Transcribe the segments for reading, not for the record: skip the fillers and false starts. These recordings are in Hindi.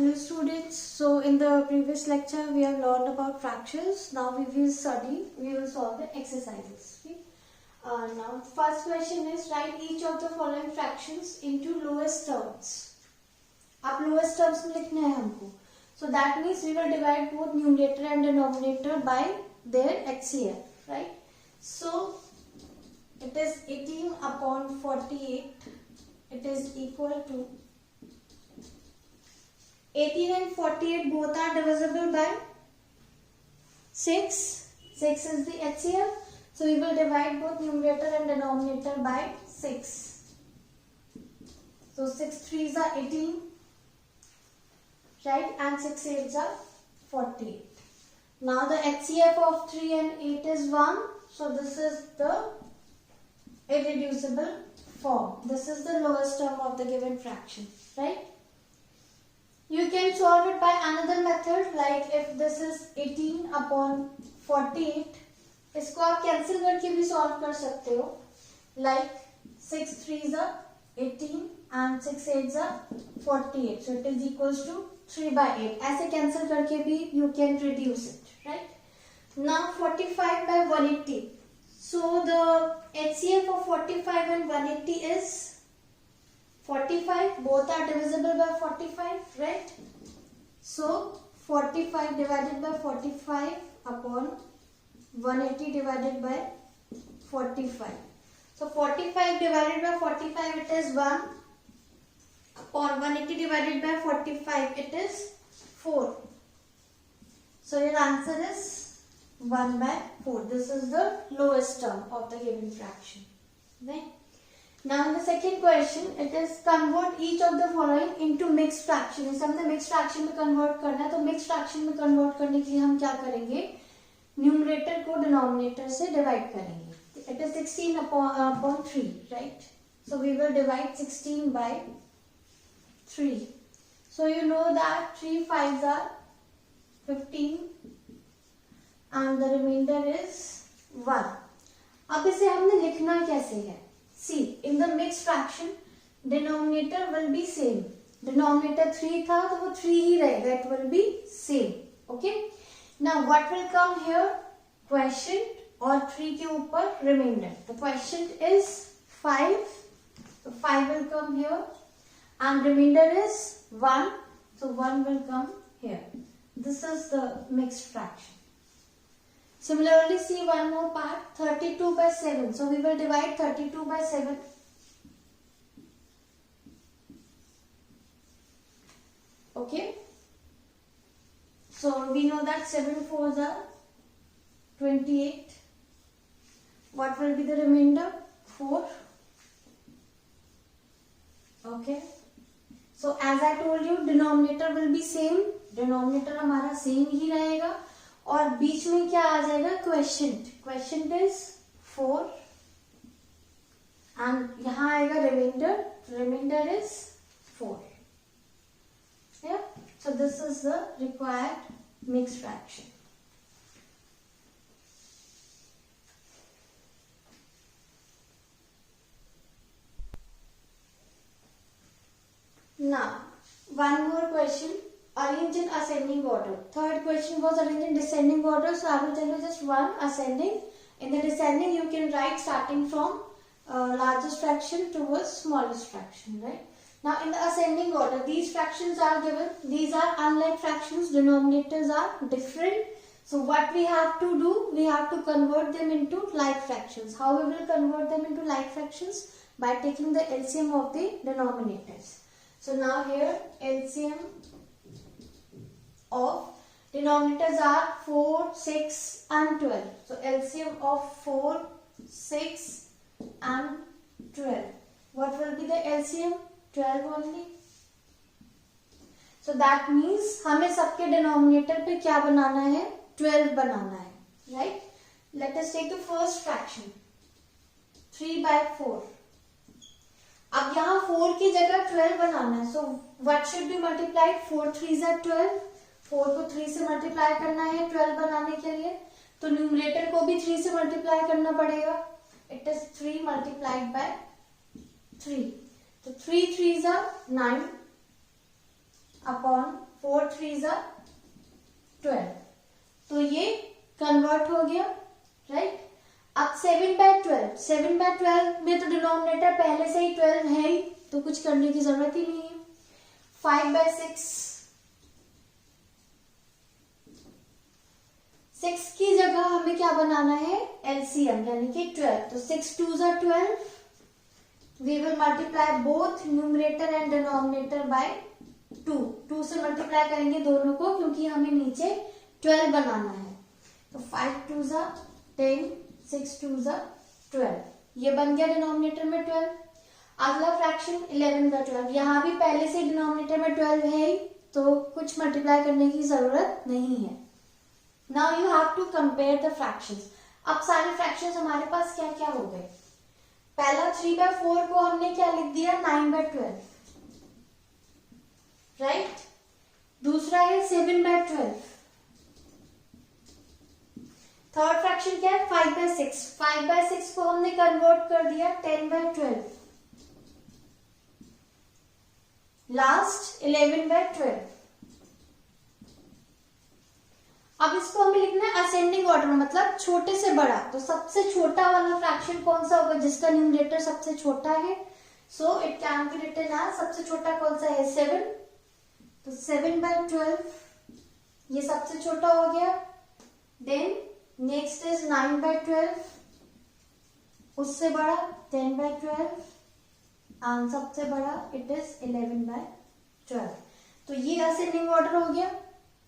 Hello students, so in the previous lecture we have learned about fractions. Now we will solve the exercises. Okay? Now first question is write each of the following fractions into lowest terms. अब lowest terms में लिखना है हमको. So that means we will divide both numerator and denominator by their HCF, right? So it is 18 upon 48. It is equal to 18 and 48 both are divisible by 6. 6 is the HCF. So we will divide both numerator and denominator by 6. So 6 3s are 18, right? And 6 8s are 48. Now the HCF of 3 and 8 is 1. So this is the irreducible form. This is the lowest term of the given fraction, right? You can solve it by another method, like if this is 18 upon 48, इसको आप कैंसिल करके भी सॉल्व कर सकते हो, like 6 3s are 18 and 6 8s are 48, so it is equals to 3 by 8. ऐसे कैंसिल करके भी you can reduce it, right? Now 45 by 180. So the HCF of 45 and 180 is 45, both are divisible by 45, right? So 45 divided by 45 upon 180 divided by 45. So 45 divided by 45 it is 1, upon 180 divided by 45 it is 4. So your answer is 1 by 4. This is the lowest term of the given fraction, right? Now in the second question, it is convert each of the following into mixed fraction. इसे हमने mixed fraction में convert करना है, तो mixed fraction में convert करने के लिए हम क्या करेंगे? Numerator को denominator से divide करेंगे. It is 16 upon 3, right? So we will divide 16 by 3. So you know that 3 5s are 15 and the remainder is 1. अब इसे हमने लिखना कैसे है? See, in the mixed fraction, denominator will be same. Denominator 3 था तो वो 3 ही रहेगा. It will be same. Okay? Now what will come here? Quotient और 3 के ऊपर remainder. The quotient is 5. So 5 will come here. And remainder is 1. So 1 will come here. This is the mixed fraction. Similarly, see one more part, 32 by 7. So we will divide 32 by 7. Okay. So we know that 7 4s are 28. What will be the remainder? 4. Okay. So as I told you, denominator will be same. Denominator हमारा same ही रहेगा. और बीच में क्या आ जाएगा? क्वेश्चंट. क्वेश्चंट इज 4 एंड यहां आएगा reminder. Reminder is 4. So this is the required mixed fraction. Now one more question. Arrange in ascending order. Third question was arranged in descending order. So I will tell you just one ascending. In the descending, you can write starting from largest fraction towards smallest fraction, right? Now in the ascending order, these fractions are given. These are unlike fractions. Denominators are different. So what we have to do? We have to convert them into like fractions. How we will convert them into like fractions? By taking the LCM of the denominators. So now here LCM of denominators are 4, 6 and 12. So LCM of 4, 6 and 12. What will be the LCM? 12 only. So that means हमें सबके denominator पे क्या बनाना है? 12 बनाना है, right? Let us take the first fraction. 3 by 4. अब यहाँ 4 की जगह 12 बनाना है. So what should be multiplied? 4 3s are 12. 4 को 3 से मल्टीप्लाई करना है 12 बनाने के लिए, तो न्यूमरेटर को भी 3 से मल्टीप्लाई करना पड़ेगा. It is 3 multiplied by 3. तो 3 3s are 9 upon 3 ज़ा 12, तो ये कन्वर्ट हो गया, राइट। अब 7/12, 7/12 में तो डिनोमिनेटर पहले से ही 12 है ही, तो कुछ करने की जरूरत ही नहीं है। 5/6, 6 की जगह हमें क्या बनाना है, एलसीएम, यानी कि 12, तो 6 2 ज़ा 12, we will multiply both numerator and denominator by 2, 2 से मल्टीप्लाई करेंगे दोनों को, क्योंकि हमें नीचे 12 बनाना है। तो 5 2 ज़ा 10, 6 2 ज़ा 12, ये बन गया डिनोमिनेटर में 12। अगला फ्रैक्शन 11/12, यहाँ भी पहले से डिनोमिनेटर में 12 है ही, तो कुछ मल्टीप्लाई करने की जरूरत नहीं है। Now you have to compare the fractions. अब सारे फ्रैक्शंस हमारे पास क्या क्या हो गए। पहला 3/4 को हमने क्या लिख दिया, 9/12, राइट। दूसरा है 7/12। थर्ड फ्रैक्शन क्या है, 5/6, 5/6 को हमने कन्वर्ट कर दिया 10/12। लास्ट 11/12। अब इसको हमें लिखना है असेंडिंग ऑर्डर में, मतलब छोटे से बड़ा। तो सबसे छोटा वाला फ्रैक्शन कौन सा होगा, जिसका न्यूमरेटर सबसे छोटा है। So it can be written as, सबसे छोटा कौन सा है, 7, तो 7/12 ये सबसे छोटा हो गया। देन नेक्स्ट इज 9/12, उससे बड़ा 10/12, एंड सबसे बड़ा इट इज 11/12। तो ये असेंडिंग ऑर्डर हो गया।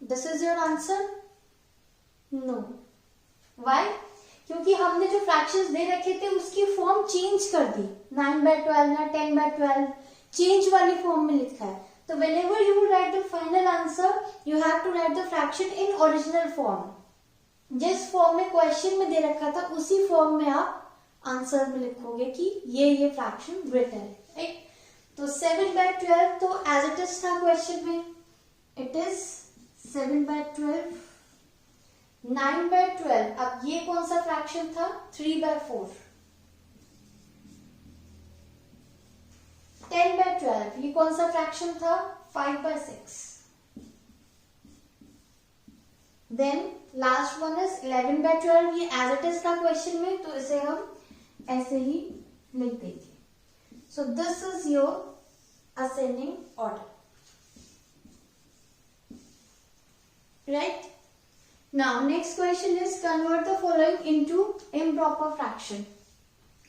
This is your answer. No, why, क्योंकि हमने जो फ्रैक्शंस दे रखे थे उसकी फॉर्म चेंज कर दी, 9/12 या 10/12 चेंज वाली फॉर्म में लिखा है। तो whenever you will write the final answer, you have to write the fraction in original form. जिस फॉर्म में क्वेश्चन में दे रखा था उसी फॉर्म में आप आंसर में लिखोगे कि ये फ्रैक्शन रिटन है, राइट। तो 7/12 तो एज इट इज था क्वेश्चन में, इट इज 7/12। 9/12, अब ये कौन सा फ्रैक्शन था, 3/4। 10/12 ये कौन सा फ्रैक्शन था, 5/6। देन लास्ट वन इज 11/12, ये एज इट इज था क्वेश्चन में, तो इसे हम ऐसे ही लिख देंगे। सो this is your ascending order, right. Now next question is convert the following into improper fraction.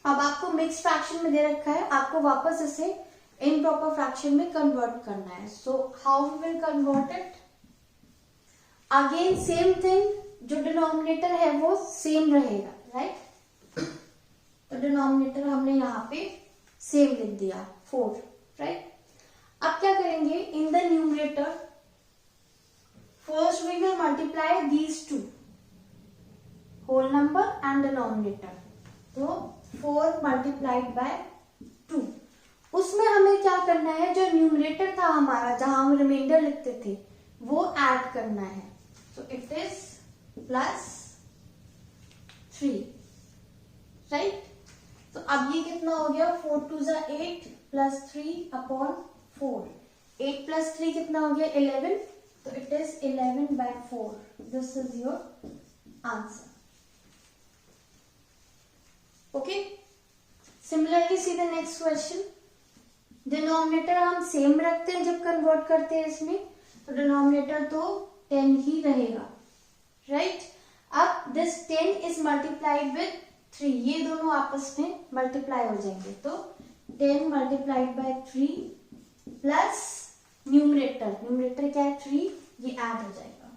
अब आपको मिक्स फ्रैक्शन में दे रखा है, आपको वापस इसे इम्प्रॉपर फ्रैक्शन में कन्वर्ट करना है। So how we will convert it, again same thing, जो डिनोमिनेटर है वो सेम रहेगा, राइट। तो डिनोमिनेटर हमने यहाँ पे सेम लिख दिया 4, राइट। अब क्या करेंगे, in the numerator first we will multiply these two, whole number and denominator. तो 4 मल्टीप्लाइड बाय 2, उसमें हमें क्या करना है, जो न्यूमरेटर था हमारा जहां हम रिमाइंडर लिखते थे वो ऐड करना है। So it is +3, right. तो अब ये कितना हो गया, 4 2 ज़ा 8 +3/4, 8 + 3 कितना हो गया, 11, तो it is 11/4। This is your answer, okay. Similarly see the next question. Denominator हम सेम रखते हैं जब कन्वर्ट करते हैं इसमें, तो डिनोमिनेटर तो 10 ही रहेगा, राइट। अब दिस 10 इज मल्टीप्लाइड विद 3, ये दोनों आपस में मल्टीप्लाई हो जाएंगे, तो 10 multiplied by 3 plus numerator, numerator क्या है 3, ये ऐड हो जाएगा।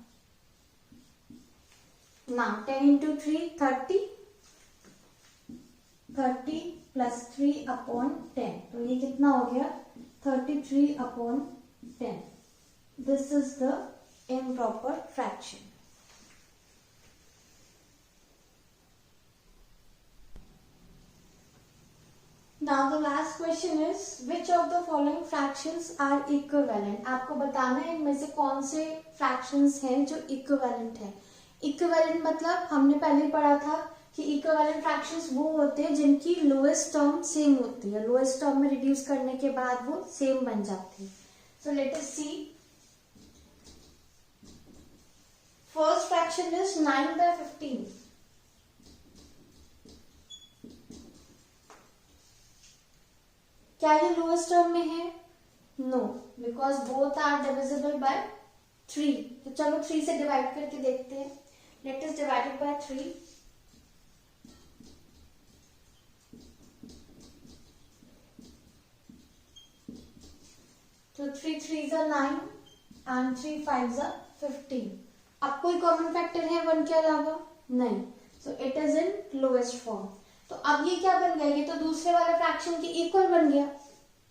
नाउ 10 into 3 30, 30 + 3/10, तो ये कितना हो गया, 33/10। This is the improper fraction. Now the last question is which of the following fractions are equivalent? आपको बताना है इनमें से कौन से fractions हैं जो equivalent है। equivalent मतलब हमने पहले पढ़ा था कि equivalent fractions वो होते हैं जिनकी lowest term same होती है, lowest term में reduce करने के बाद वो same बन जाती है। So let us see fraction is 9 by 15. क्या ये लोएस्ट टर्म में है? No, because both are divisible by 3. तो चलो 3 से डिवाइड करके देखते हैं. Let us divide it by 3. तो 3 3s are 9 and 3 5s are 15. अब कोई कॉमन फैक्टर है 1 के अलावा? नहीं. So it is in lowest form. तो अब ये क्या बन गया? ये तो दूसरे वाले फ्रैक्शन के इक्वल बन गया.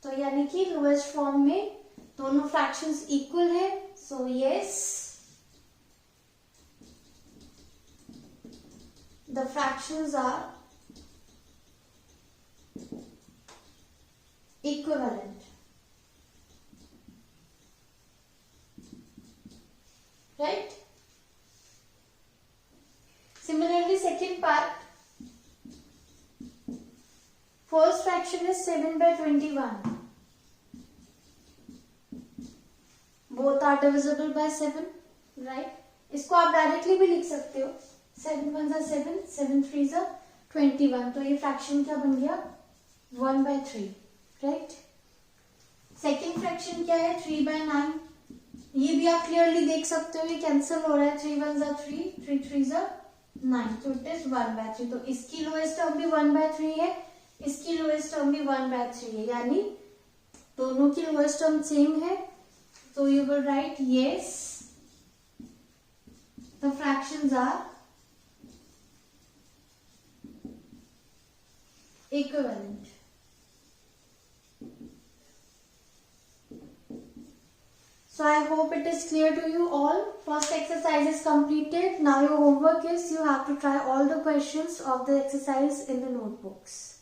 तो यानी कि लोएस्ट फॉर्म में दोनों फ्रैक्शंस इक्वल है. So yes, the fractions are equivalent. Right? Similarly, second part, first fraction is 7 by 21. Both are divisible by 7, right? इसको आप डायरेक्टली भी लिख सकते हो. 7 1s are 7, 7 3s are 21. तो ये फ्रैक्शन क्या बन गया? 1 by 3, right? सेकेंड फ्रैक्शन क्या है? 3 by 9. ये भी आप क्लियरली देख सकते हो, ये कैंसिल हो रहा है. 3 1s are 3, 3 3s are 9. तो इट इज 1 by 3. तो इसकी लोएस्ट टर्म भी 1 by 3 है, इसकी लोएस्ट टर्म भी 1 by 3 है. यानी दोनों की लोएस्ट टर्म सेम है. तो you will write yes, the fractions are equivalent. So I hope it is clear to you all. First exercise is completed. Now your homework is you have to try all the questions of the exercise in the notebooks.